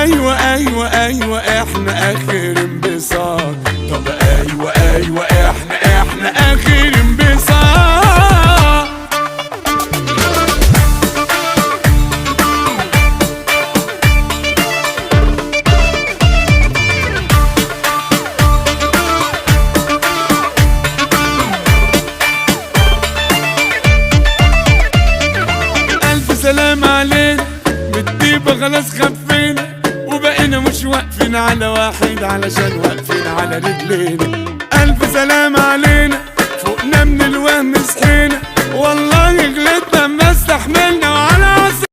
ايوه ايوه ايوه احنا اخر انبساط. طب ايوه ايوه احنا اخر انبساط. الف سلام علينا بالطيبة خلاص خفينا، وبقينا مش واقفين على واحد علشان واقفين على رجلينا. الف سلام علينا فوقنا من الوهم صحينا، والله غلطنا ما استحملنا وعلى